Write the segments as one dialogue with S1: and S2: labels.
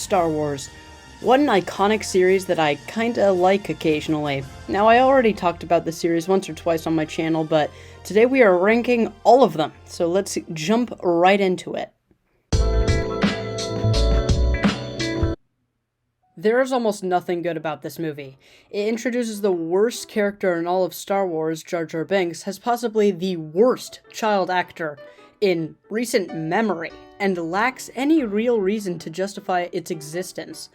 S1: Star Wars. What an iconic series that I kinda like occasionally. Now, I already talked about the series once or twice on my channel, but today we are ranking all of them, so let's jump right into it. There is almost nothing good about this movie. It introduces the worst character in all of Star Wars, Jar Jar Binks, has possibly the worst child actor in recent memory, and lacks any real reason to justify its existence.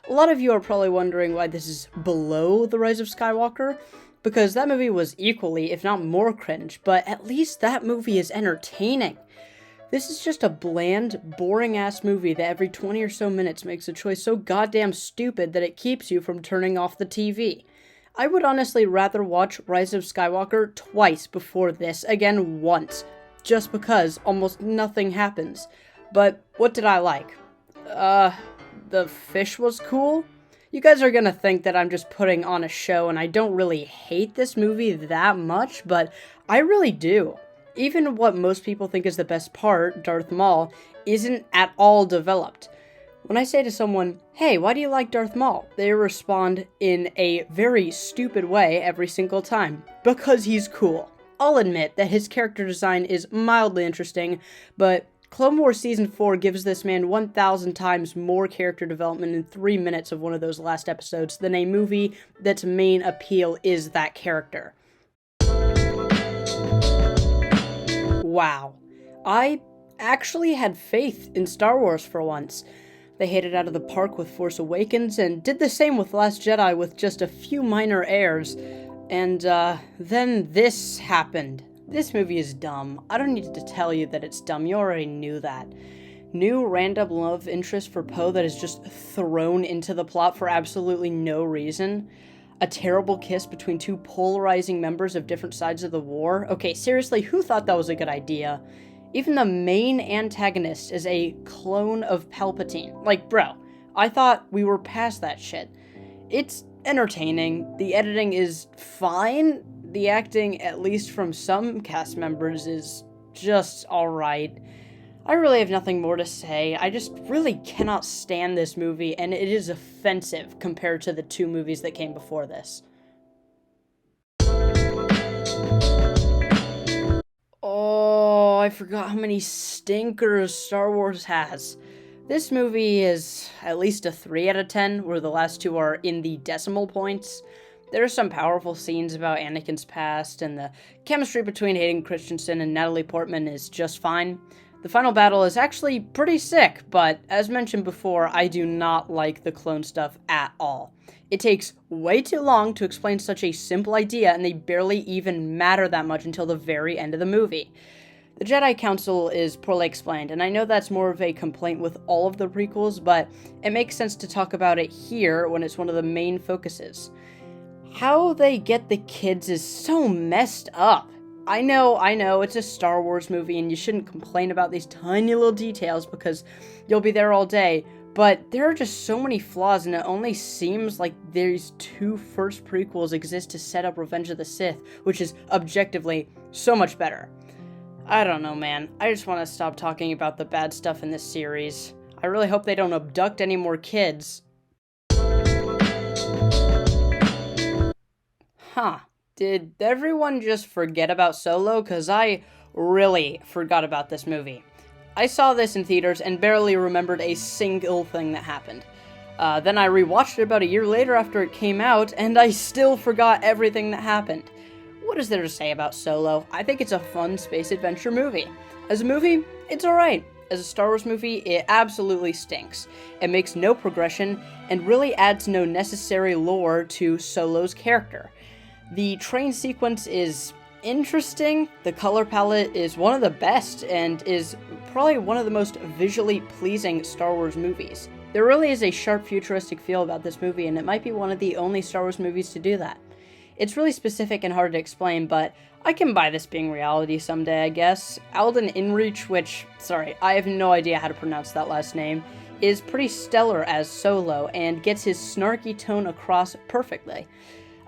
S1: A lot of you are probably wondering why this is below The Rise of Skywalker, because that movie was equally, if not more cringe, but at least that movie is entertaining. This is just a bland, boring-ass movie that every 20 or so minutes makes a choice so goddamn stupid that it keeps you from turning off the TV. I would honestly rather watch Rise of Skywalker twice before this, again once, just because almost nothing happens. But what did I like? The fish was cool? You guys are gonna think that I'm just putting on a show and I don't really hate this movie that much, but I really do. Even what most people think is the best part, Darth Maul, isn't at all developed. When I say to someone, hey, why do you like Darth Maul? They respond in a very stupid way every single time. Because he's cool. I'll admit that his character design is mildly interesting, but Clone Wars Season 4 gives this man 1,000 times more character development in 3 minutes of one of those last episodes than a movie that's main appeal is that character. Wow. I actually had faith in Star Wars for once. They hit it out of the park with Force Awakens and did the same with Last Jedi with just a few minor errors. And then this happened. This movie is dumb. I don't need to tell you that it's dumb. You already knew that. New random love interest for Poe that is just thrown into the plot for absolutely no reason. A terrible kiss between two polarizing members of different sides of the war. Okay, seriously, who thought that was a good idea? Even the main antagonist is a clone of Palpatine. Like, bro, I thought we were past that shit. It's entertaining. The editing is fine. The acting, at least from some cast members, is just alright. I really have nothing more to say. I just really cannot stand this movie, and it is offensive compared to the two movies that came before this. Oh, I forgot how many stinkers Star Wars has. This movie is at least a 3 out of 10, where the last two are in the decimal points. There are some powerful scenes about Anakin's past, and the chemistry between Hayden Christensen and Natalie Portman is just fine. The final battle is actually pretty sick, but as mentioned before, I do not like the clone stuff at all. It takes way too long to explain such a simple idea, and they barely even matter that much until the very end of the movie. The Jedi Council is poorly explained, and I know that's more of a complaint with all of the prequels, but it makes sense to talk about it here when it's one of the main focuses. How they get the kids is so messed up. I know, it's a Star Wars movie and you shouldn't complain about these tiny little details because you'll be there all day, but there are just so many flaws and it only seems like these two first prequels exist to set up Revenge of the Sith, which is objectively so much better. I don't know, man. I just want to stop talking about the bad stuff in this series. I really hope they don't abduct any more kids. Huh. Did everyone just forget about Solo? Because I really forgot about this movie. I saw this in theaters and barely remembered a single thing that happened. Then I rewatched it about a year later after it came out, and I still forgot everything that happened. What is there to say about Solo? I think it's a fun space adventure movie. As a movie, it's alright. As a Star Wars movie, it absolutely stinks. It makes no progression, and really adds no necessary lore to Solo's character. The train sequence is interesting, the color palette is one of the best, and is probably one of the most visually pleasing Star Wars movies. There really is a sharp futuristic feel about this movie, and it might be one of the only Star Wars movies to do that. It's really specific and hard to explain, but I can buy this being reality someday, I guess. Alden Ehrenreich, I have no idea how to pronounce that last name, is pretty stellar as Solo, and gets his snarky tone across perfectly.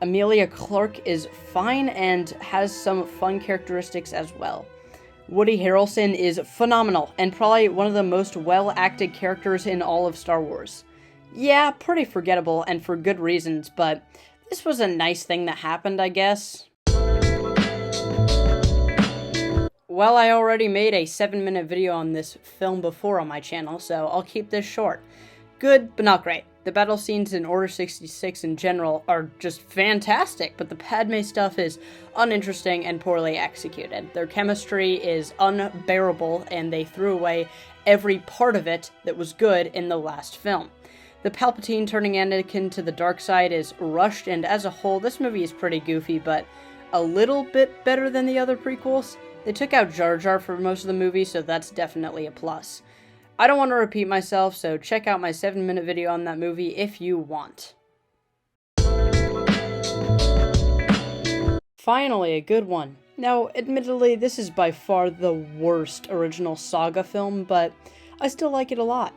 S1: Emilia Clarke is fine and has some fun characteristics as well. Woody Harrelson is phenomenal and probably one of the most well-acted characters in all of Star Wars. Yeah, pretty forgettable and for good reasons, but this was a nice thing that happened, I guess. Well, I already made a 7-minute video on this film before on my channel, so I'll keep this short. Good, but not great. The battle scenes in Order 66 in general are just fantastic, but the Padme stuff is uninteresting and poorly executed. Their chemistry is unbearable, and they threw away every part of it that was good in the last film. The Palpatine turning Anakin to the dark side is rushed, and as a whole, this movie is pretty goofy, but a little bit better than the other prequels. They took out Jar Jar for most of the movie, so that's definitely a plus. I don't want to repeat myself, so check out my 7-minute video on that movie if you want. Finally, a good one. Now, admittedly, this is by far the worst original saga film, but I still like it a lot.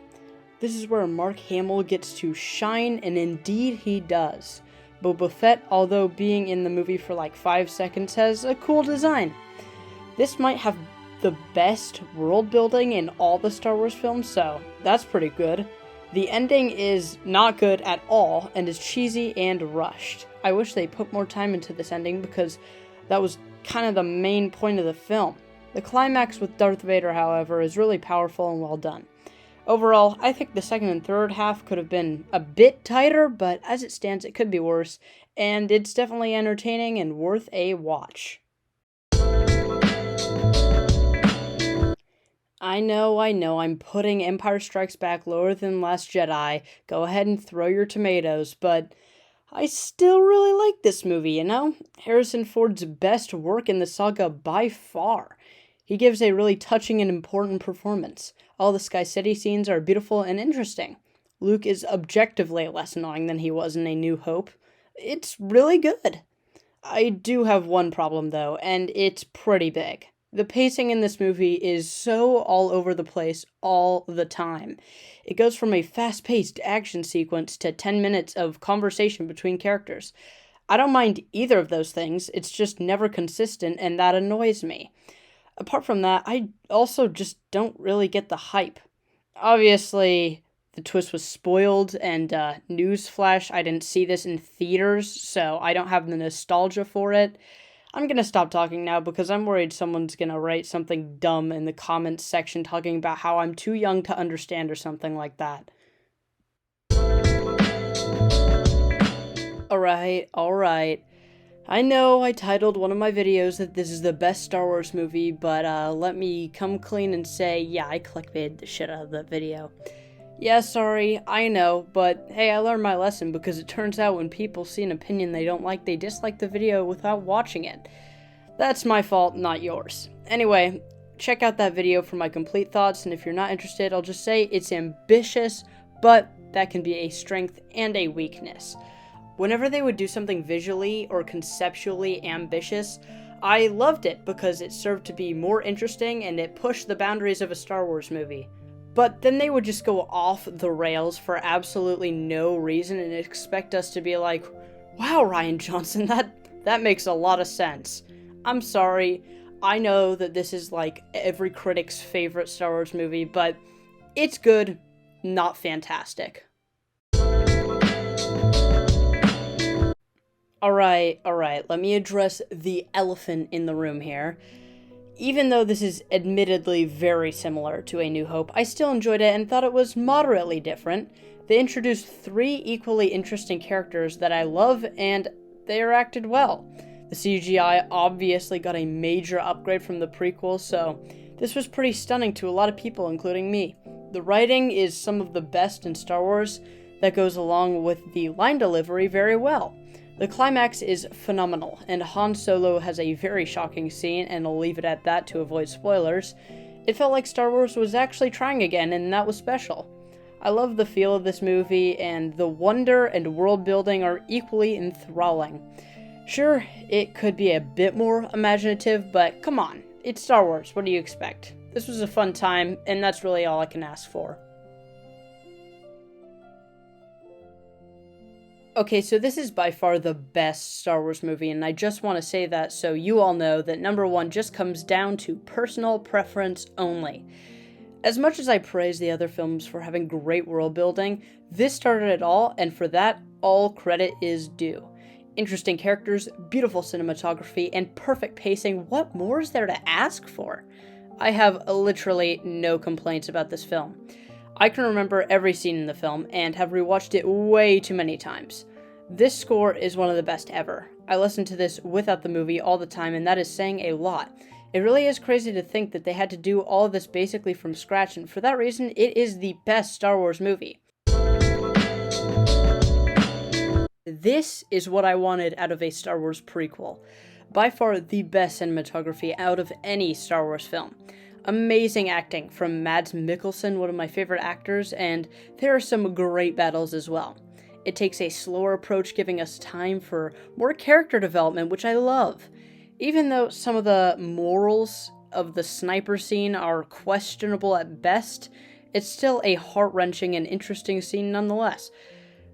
S1: This is where Mark Hamill gets to shine, and indeed he does. Boba Fett, although being in the movie for like 5 seconds, has a cool design. This might have the best world building in all the Star Wars films, so that's pretty good. The ending is not good at all and is cheesy and rushed. I wish they put more time into this ending because that was kind of the main point of the film. The climax with Darth Vader, however, is really powerful and well done. Overall, I think the second and third half could have been a bit tighter, but as it stands, it could be worse, and it's definitely entertaining and worth a watch. I know, I'm putting Empire Strikes Back lower than Last Jedi. Go ahead and throw your tomatoes, but I still really like this movie, you know? Harrison Ford's best work in the saga by far. He gives a really touching and important performance. All the Sky City scenes are beautiful and interesting. Luke is objectively less annoying than he was in A New Hope. It's really good. I do have one problem, though, and it's pretty big. The pacing in this movie is so all over the place all the time. It goes from a fast-paced action sequence to 10 minutes of conversation between characters. I don't mind either of those things, it's just never consistent, and that annoys me. Apart from that, I also just don't really get the hype. Obviously, the twist was spoiled, and newsflash, I didn't see this in theaters, so I don't have the nostalgia for it. I'm gonna stop talking now because I'm worried someone's gonna write something dumb in the comments section talking about how I'm too young to understand or something like that. Alright. I know I titled one of my videos that this is the best Star Wars movie, but let me come clean and say, yeah, I clickbaited the shit out of that video. Yeah, sorry, I know, but hey, I learned my lesson because it turns out when people see an opinion they don't like, they dislike the video without watching it. That's my fault, not yours. Anyway, check out that video for my complete thoughts, and if you're not interested, I'll just say it's ambitious, but that can be a strength and a weakness. Whenever they would do something visually or conceptually ambitious, I loved it because it served to be more interesting and it pushed the boundaries of a Star Wars movie. But then they would just go off the rails for absolutely no reason and expect us to be like, wow, Rian Johnson, that makes a lot of sense. I'm sorry, I know that this is like every critic's favorite Star Wars movie, but it's good, not fantastic. Alright, let me address the elephant in the room here. Even though this is admittedly very similar to A New Hope, I still enjoyed it and thought it was moderately different. They introduced 3 equally interesting characters that I love, and they are acted well. The CGI obviously got a major upgrade from the prequel, so this was pretty stunning to a lot of people, including me. The writing is some of the best in Star Wars that goes along with the line delivery very well. The climax is phenomenal, and Han Solo has a very shocking scene, and I'll leave it at that to avoid spoilers. It felt like Star Wars was actually trying again, and that was special. I love the feel of this movie, and the wonder and world building are equally enthralling. Sure, it could be a bit more imaginative, but come on, it's Star Wars, what do you expect? This was a fun time, and that's really all I can ask for. Okay, so this is by far the best Star Wars movie, and I just want to say that so you all know that number 1 just comes down to personal preference only. As much as I praise the other films for having great world building, this started it all, and for that, all credit is due. Interesting characters, beautiful cinematography, and perfect pacing. What more is there to ask for? I have literally no complaints about this film. I can remember every scene in the film and have rewatched it way too many times. This score is one of the best ever. I listen to this without the movie all the time, and that is saying a lot. It really is crazy to think that they had to do all of this basically from scratch, and for that reason, it is the best Star Wars movie. This is what I wanted out of a Star Wars prequel. By far the best cinematography out of any Star Wars film. Amazing acting from Mads Mikkelsen, one of my favorite actors, and there are some great battles as well. It takes a slower approach, giving us time for more character development, which I love. Even though some of the morals of the sniper scene are questionable at best, it's still a heart-wrenching and interesting scene nonetheless.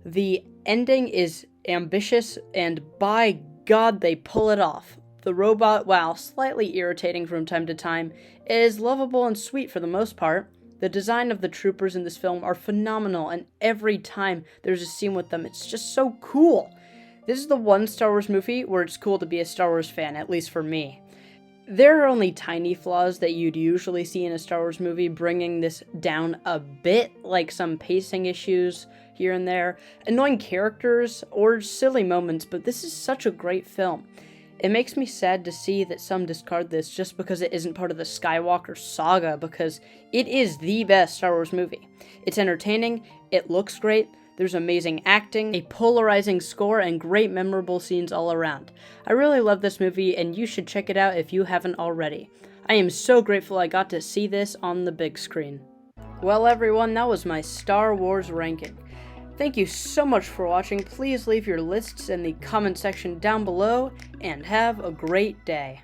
S1: The ending is ambitious, and by God, they pull it off. The robot, while slightly irritating from time to time, is lovable and sweet for the most part. The design of the troopers in this film are phenomenal, and every time there's a scene with them, it's just so cool. This is the one Star Wars movie where it's cool to be a Star Wars fan, at least for me. There are only tiny flaws that you'd usually see in a Star Wars movie, bringing this down a bit, like some pacing issues here and there, annoying characters, or silly moments, but this is such a great film. It makes me sad to see that some discard this just because it isn't part of the Skywalker saga, because it is the best Star Wars movie. It's entertaining, it looks great, there's amazing acting, a polarizing score, and great memorable scenes all around. I really love this movie, and you should check it out if you haven't already. I am so grateful I got to see this on the big screen. Well everyone, that was my Star Wars ranking. Thank you so much for watching. Please leave your lists in the comment section down below, and have a great day.